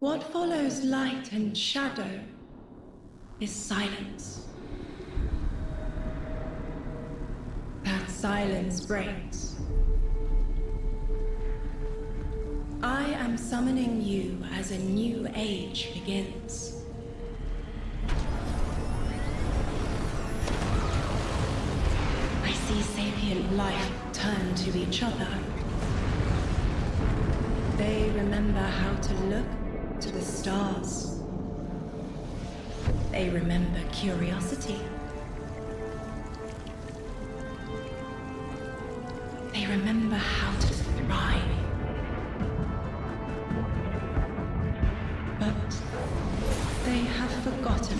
What follows light and shadow is silence. That silence breaks. I am summoning you as a new age begins. I see sapient life turn to each other. They remember how to look to the stars. They remember curiosity. They remember how to thrive. But they have forgotten.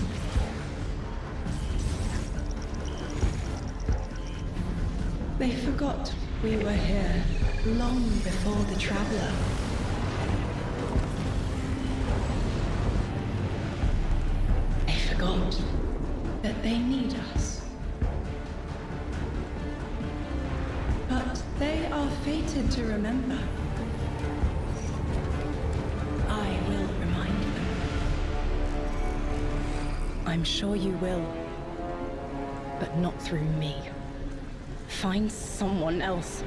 They forgot we were here long before the Traveler. They forgot that they need us. But they are fated to remember. I will remind them. I'm sure you will. But not through me. Find someone else.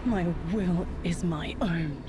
My will is my own.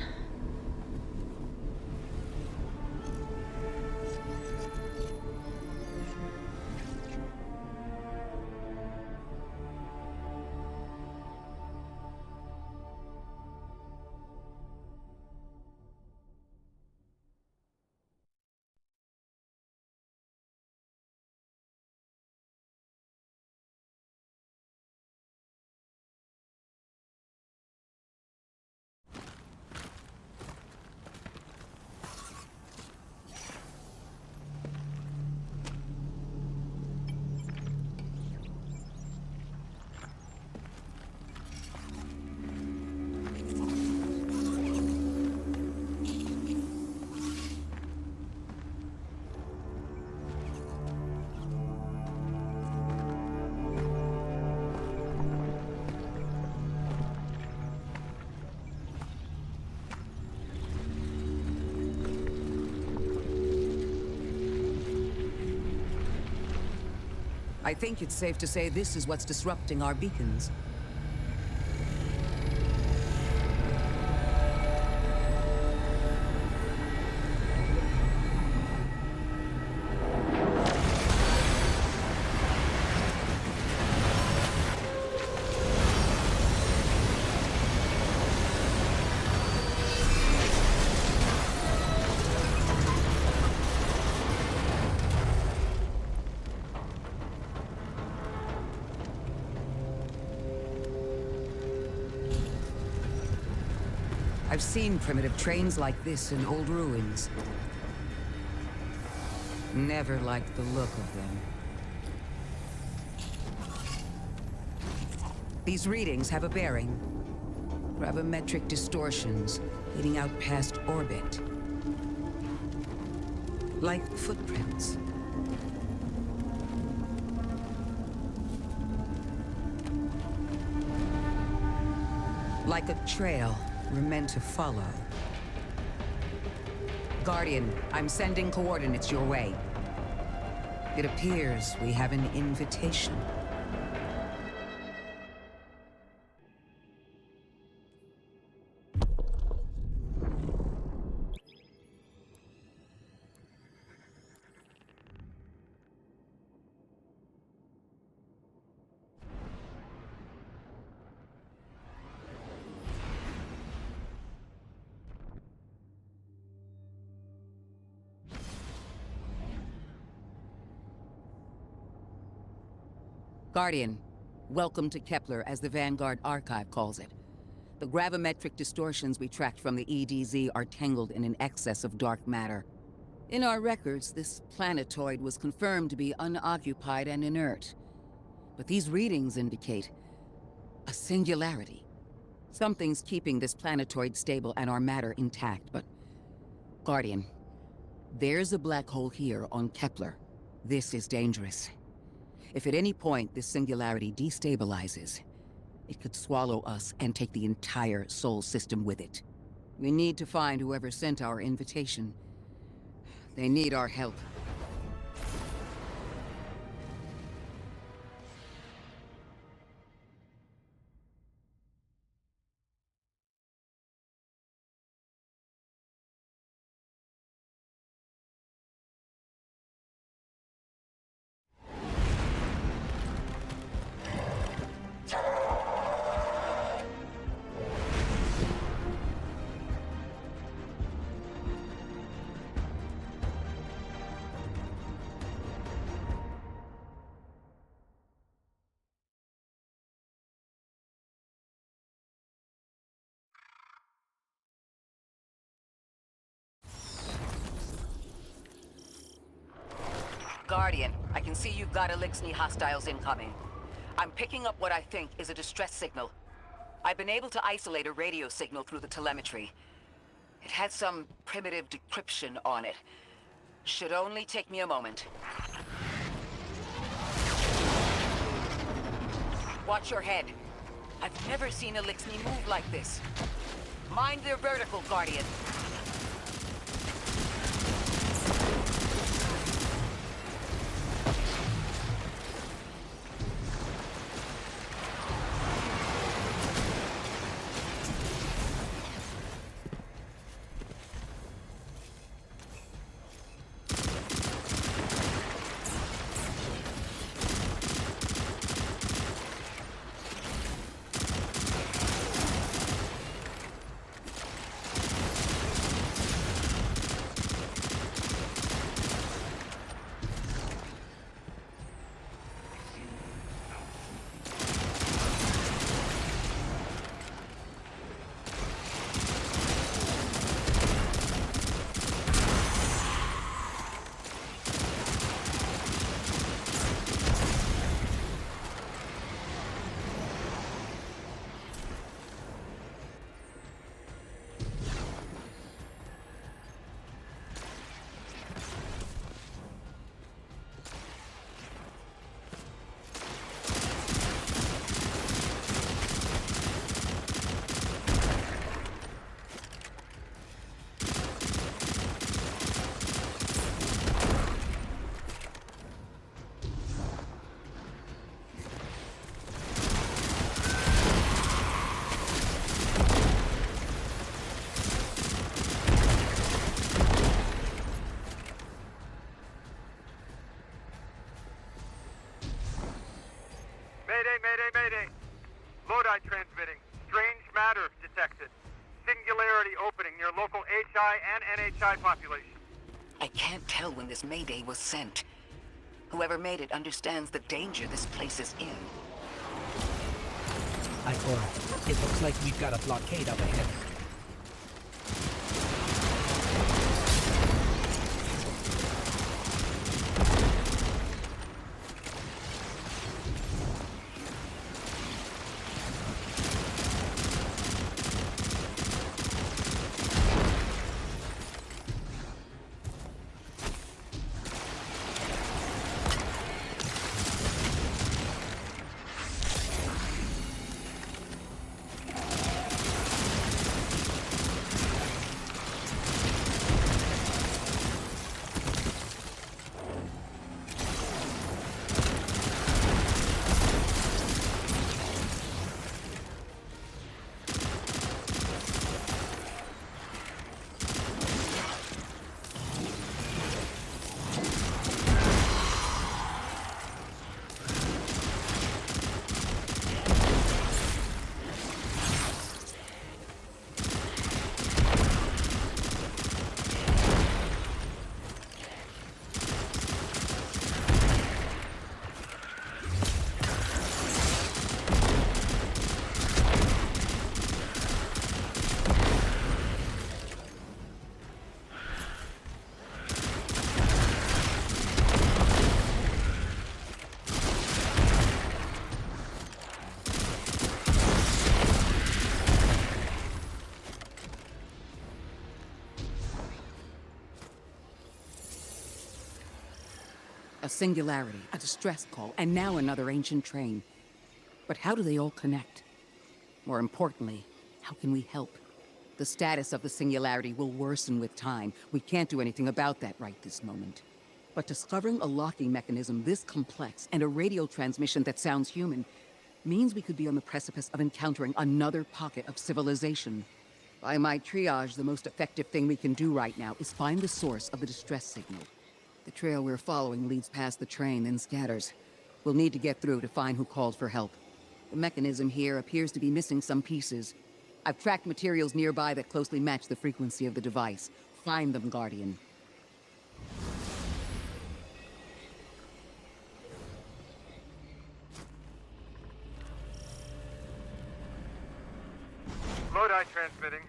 I think it's safe to say this is what's disrupting our beacons. I've seen primitive trains like this in old ruins. Never liked the look of them. These readings have a bearing. Gravimetric distortions leading out past orbit. Like footprints. Like a trail we're meant to follow. Guardian, I'm sending coordinates your way. It appears we have an invitation. Guardian, welcome to Kepler, as the Vanguard Archive calls it. The gravimetric distortions we tracked from the EDZ are tangled in an excess of dark matter. In our records, this planetoid was confirmed to be unoccupied and inert. But these readings indicate a singularity. Something's keeping this planetoid stable and our matter intact, but... Guardian, there's a black hole here on Kepler. This is dangerous. If at any point this singularity destabilizes, it could swallow us and take the entire Sol system with it. We need to find whoever sent our invitation. They need our help. Guardian, I can see you've got Elixni hostiles incoming. I'm picking up what I think is a distress signal. I've been able to isolate a radio signal through the telemetry. It had some primitive decryption on it. Should only take me a moment. Watch your head. I've never seen Elixni move like this. Mind their vertical, Guardian. Mayday! Lodi transmitting. Strange matter detected. Singularity opening near local HI and NHI population. I can't tell when this Mayday was sent. Whoever made it understands the danger this place is in. Ikora, it looks like we've got a blockade up ahead. A singularity, a distress call, and now another ancient train. But how do they all connect? More importantly, how can we help? The status of the singularity will worsen with time. We can't do anything about that right this moment. But discovering a locking mechanism this complex and a radio transmission that sounds human means we could be on the precipice of encountering another pocket of civilization. By my triage, the most effective thing we can do right now is find the source of the distress signal. The trail we're following leads past the train, then scatters. We'll need to get through to find who called for help. The mechanism here appears to be missing some pieces. I've tracked materials nearby that closely match the frequency of the device. Find them, Guardian. Lodi transmitting.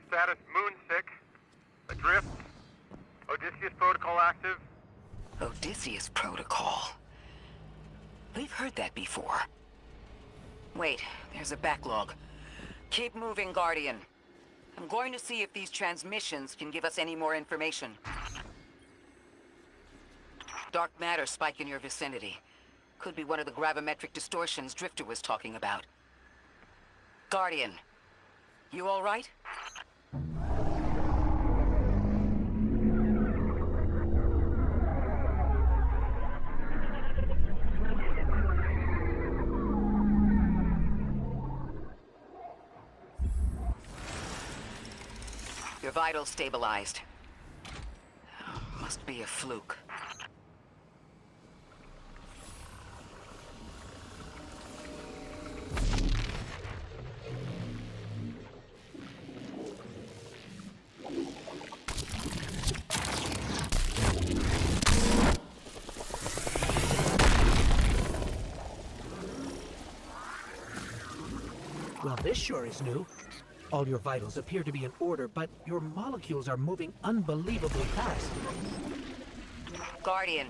Status moonsick. Adrift. Odysseus protocol active. Odysseus Protocol. We've heard that before. Wait, there's a backlog. Keep moving, Guardian. I'm going to see if these transmissions can give us any more information. Dark matter spike in your vicinity. Could be one of the gravimetric distortions Drifter was talking about. Guardian, you all right? Your vitals stabilized. Must be a fluke. Well, this sure is new. All your vitals appear to be in order, but your molecules are moving unbelievably fast. Guardian,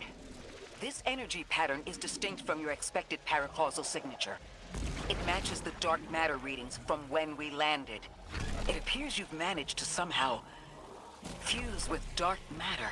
this energy pattern is distinct from your expected paracausal signature. It matches the dark matter readings from when we landed. It appears you've managed to somehow fuse with dark matter.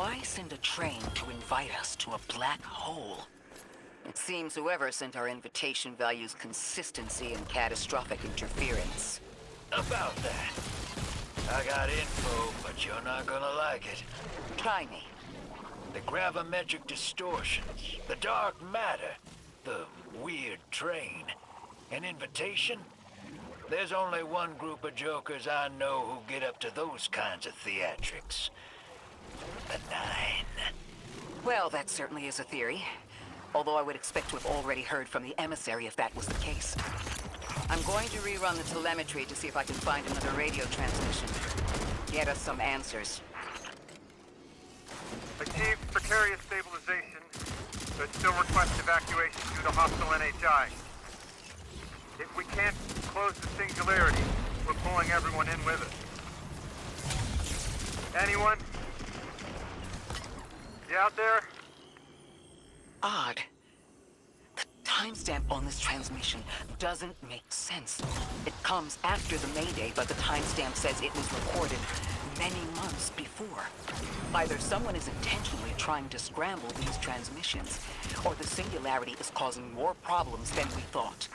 Why send a train to invite us to a black hole? It seems whoever sent our invitation values consistency and catastrophic interference. About that. I got info, but you're not gonna like it. Try me. The gravimetric distortions, the dark matter, the weird train. An invitation? There's only one group of jokers I know who get up to those kinds of theatrics. The Nine. Well, that certainly is a theory. Although I would expect to have already heard from the emissary if that was the case. I'm going to rerun the telemetry to see if I can find another radio transmission. Get us some answers. Achieved precarious stabilization, but still request evacuation due to hostile NHI. If we can't close the singularity, we're pulling everyone in with us. Anyone? You out there? Odd. The timestamp on this transmission doesn't make sense. It comes after the Mayday, but the timestamp says it was recorded many months before. Either someone is intentionally trying to scramble these transmissions, or the singularity is causing more problems than we thought.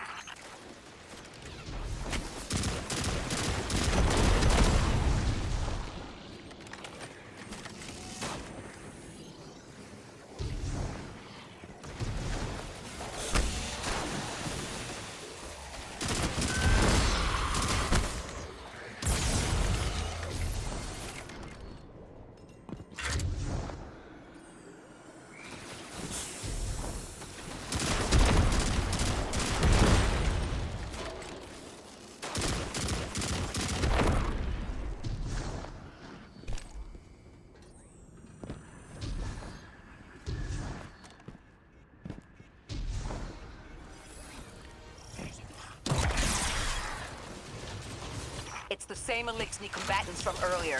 It's the same Elixni combatants from earlier.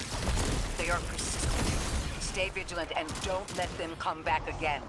They are persistent. Stay vigilant and don't let them come back again.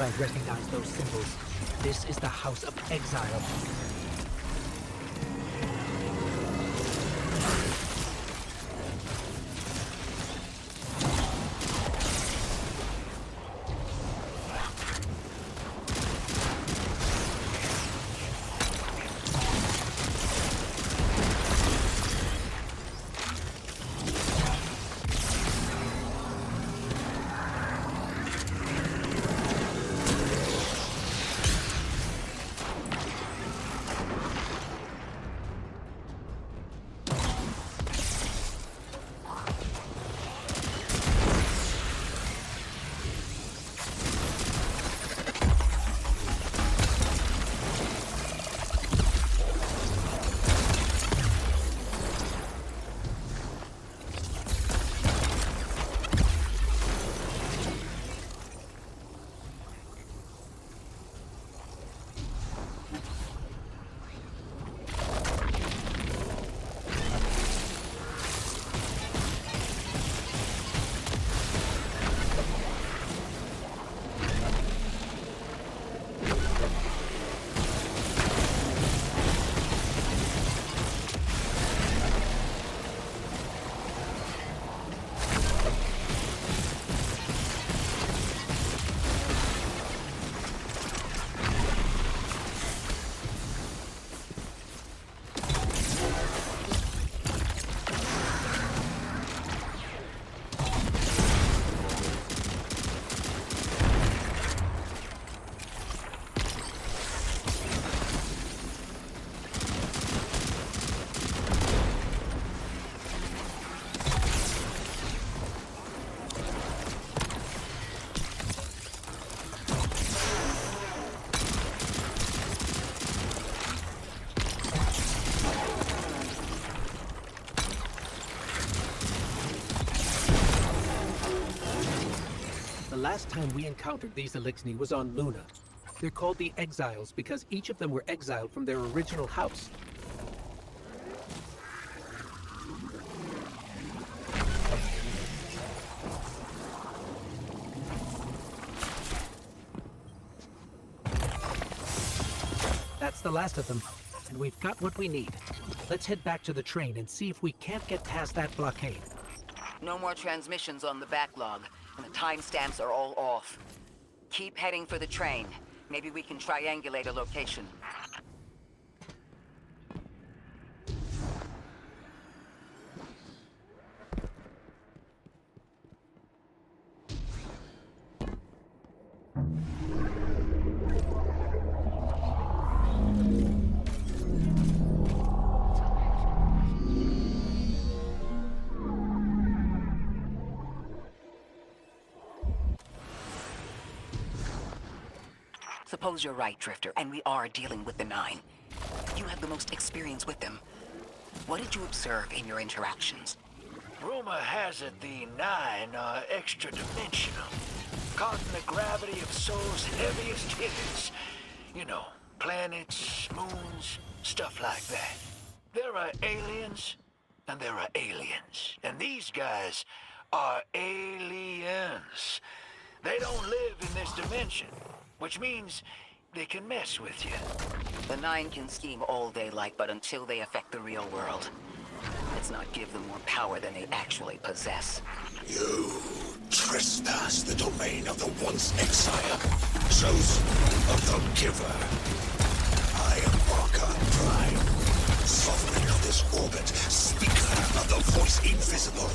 I recognize those symbols. This is the House of Exile. last time we encountered these Elixni was on Luna. They're called the Exiles because each of them were exiled from their original house. That's the last of them, and we've got what we need. Let's head back to the train and see if we can't get past that blockade. No more transmissions on the backlog, and the timestamps are all off. Keep heading for the train. Maybe we can triangulate a location. Suppose you're right, Drifter, and we are dealing with the Nine. You have the most experience with them. What did you observe in your interactions? Rumor has it the Nine are extra-dimensional, caught in the gravity of Sol's heaviest hitters. You know, planets, moons, stuff like that. There are aliens, and there are aliens. And these guys are aliens. They don't live in this dimension, which means they can mess with you. The Nine can scheme all they like, but until they affect the real world, let's not give them more power than they actually possess. You trespass the domain of the once exile, chosen of the giver. I am Archon Prime, sovereign of this orbit, speaker of the voice invisible.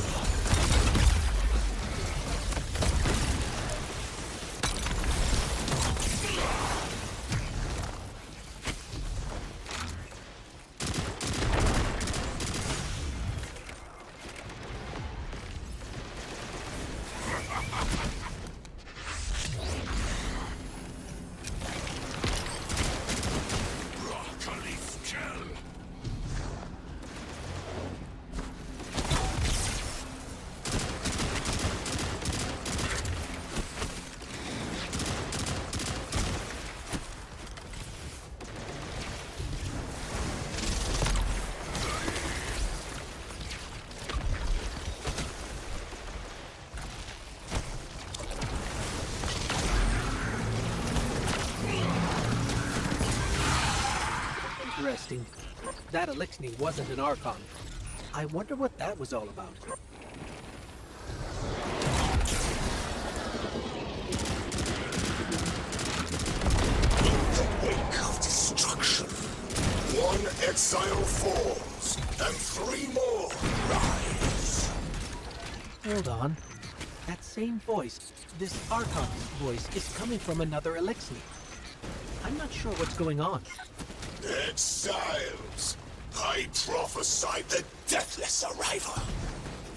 Interesting. That Elixni wasn't an Archon. I wonder what that was all about. In the wake of destruction, one exile falls, and 3 more rise. Hold on. That same voice, this Archon's voice, is coming from another Elixni. I'm not sure what's going on. Exiles! I prophesied the deathless arrival.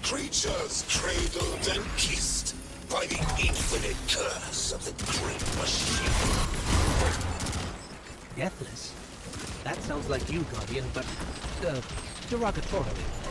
Creatures cradled and kissed by the infinite curse of the great machine. Deathless? That sounds like you, Guardian, but, derogatorily.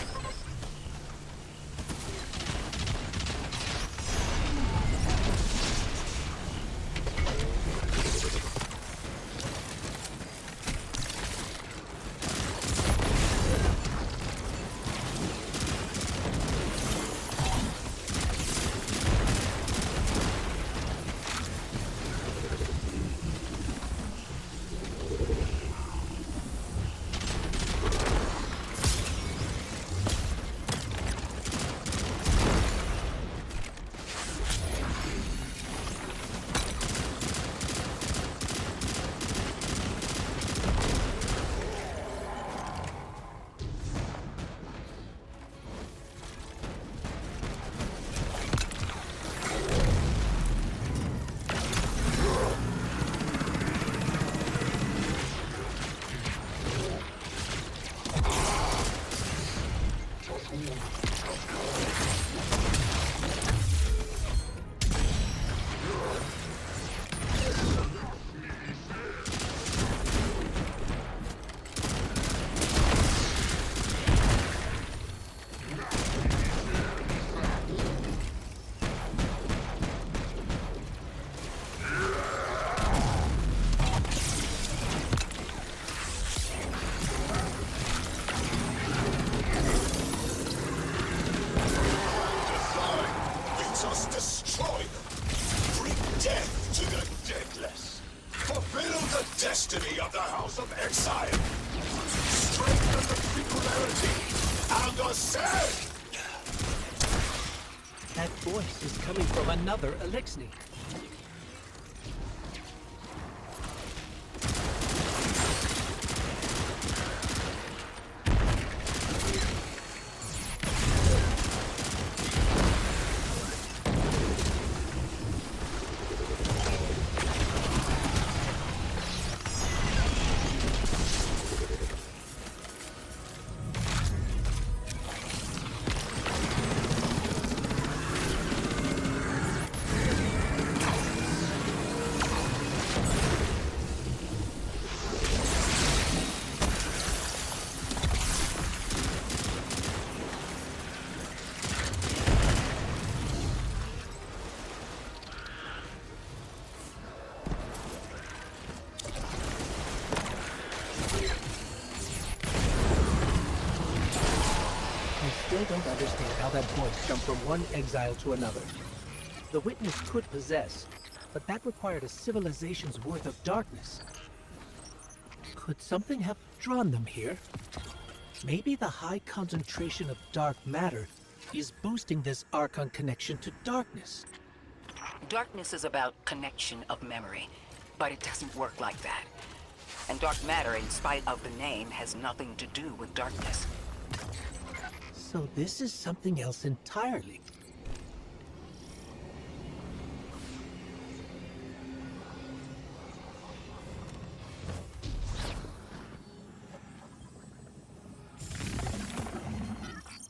sand! That voice is coming from another Elixni. I don't understand how that voice jumped from one exile to another. The witness could possess, but that required a civilization's worth of darkness. Could something have drawn them here? Maybe the high concentration of dark matter is boosting this Archon connection to darkness. Darkness is about connection of memory, but it doesn't work like that. And dark matter, in spite of the name, has nothing to do with darkness. So this is something else entirely.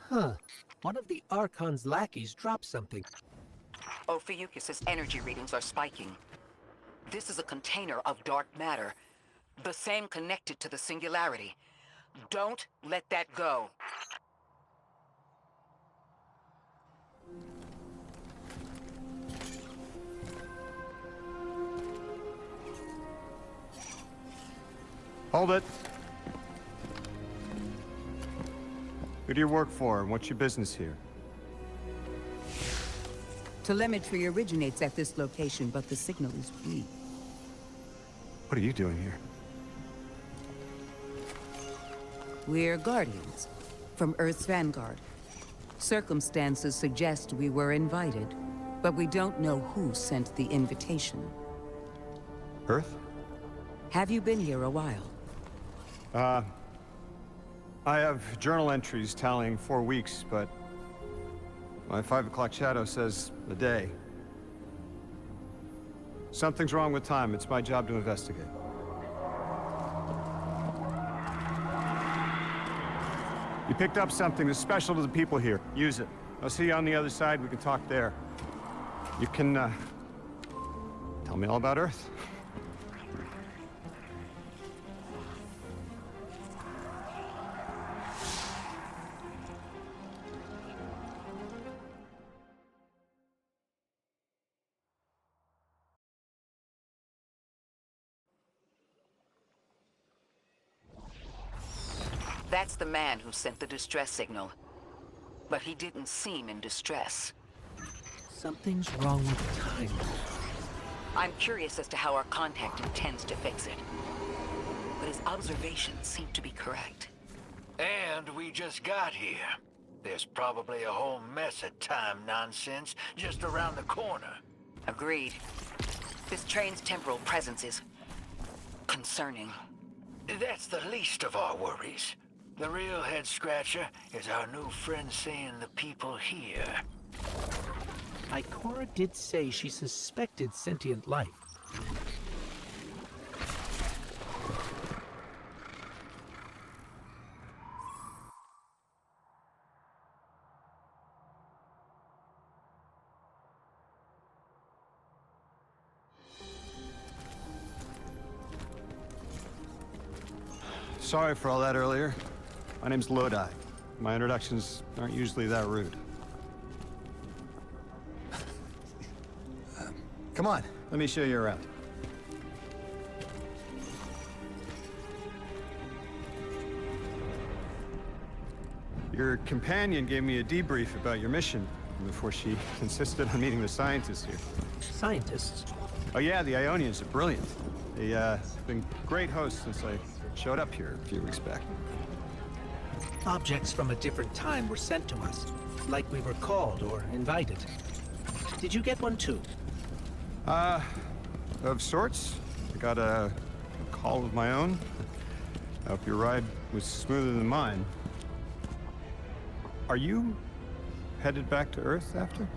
Huh. One of the Archon's lackeys dropped something. Ophiuchus's energy readings are spiking. This is a container of dark matter, the same connected to the singularity. Don't let that go. Hold it. Who do you work for, and what's your business here? Telemetry originates at this location, but the signal is weak. What are you doing here? We're Guardians, from Earth's Vanguard. Circumstances suggest we were invited, but we don't know who sent the invitation. Earth? Have you been here a while? I have journal entries tallying 4 weeks, but my 5 o'clock shadow says a day. Something's wrong with time. It's my job to investigate. You picked up something that's special to the people here. Use it. I'll see you on the other side. We can talk there. You can, tell me all about Earth. That's the man who sent the distress signal. But he didn't seem in distress. Something's wrong with time. I'm curious as to how our contact intends to fix it. But his observations seem to be correct. And we just got here. There's probably a whole mess of time nonsense just around the corner. Agreed. This train's temporal presence is concerning. That's the least of our worries. The real head-scratcher is our new friend seeing the people here. Ikora did say she suspected sentient life. Sorry for all that earlier. My name's Lodi. My introductions aren't usually that rude. Come on, let me show you around. Your companion gave me a debrief about your mission before she insisted on meeting the scientists here. Scientists? Oh yeah, the Ionians are brilliant. They've been great hosts since I showed up here a few weeks back. Objects from a different time were sent to us, like we were called or invited. Did you get one too? Of sorts. I got a call of my own. I hope your ride was smoother than mine. Are you headed back to Earth after?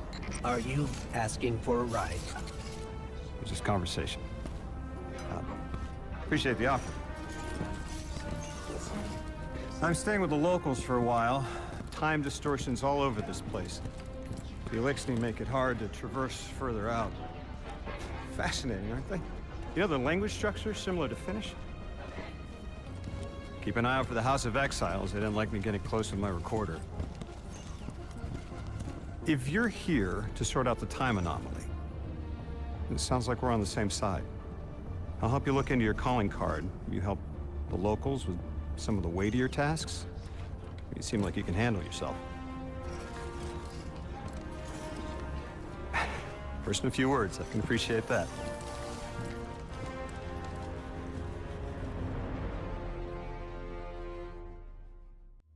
Are you asking for a ride? It's just conversation. Appreciate the offer. I'm staying with the locals for a while. Time distortions all over this place. The Elixni make it hard to traverse further out. Fascinating, aren't they? You know, the language structure is similar to Finnish. Keep an eye out for the House of Exiles. They didn't like me getting close with my recorder. If you're here to sort out the time anomaly, it sounds like we're on the same side. I'll help you look into your calling card. You help the locals with some of the weightier tasks. You seem like you can handle yourself. First in a few words, I can appreciate that.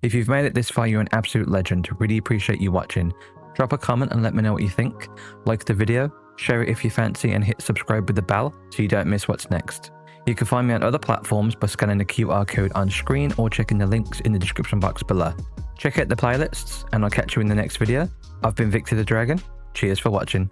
If you've made it this far, you're an absolute legend. Really appreciate you watching. Drop a comment and let me know what you think. Like the video, share it if you fancy, and hit subscribe with the bell so you don't miss what's next. You can find me on other platforms by scanning the QR code on screen or checking the links in the description box below. Check out the playlists, and I'll catch you in the next video. I've been Victor the Dragon. Cheers for watching.